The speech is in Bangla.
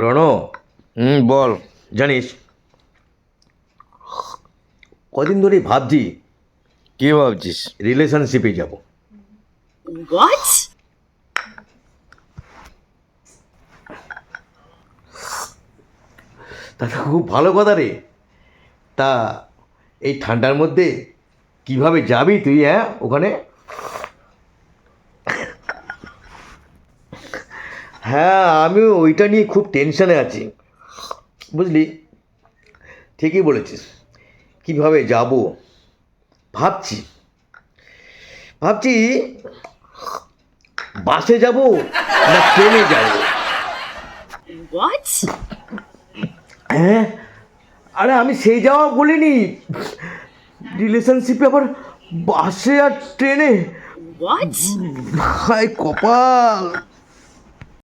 রণ, বল। জানিস কদিন ধরেই ভাবছি কি ভাবছিস? রিলেশনশিপে যাব। What? তা তো খুব ভালো কথা রে। তা এই ঠান্ডার মধ্যে কিভাবে যাবি তুই? হ্যাঁ, ওখানে? হ্যাঁ, আমিও ওইটা নিয়ে খুব টেনশনে আছি, বুঝলি। ঠিকই বলেছিস, কিভাবে যাব ভাবছি ভাবছি বাসে যাব না ট্রেনে যাব। What? হ্যাঁ, আরে আমি সেই যাওয়া বলিনি, রিলেশনশিপে আবার বাসে আর ট্রেনে। What? হায় কপাল।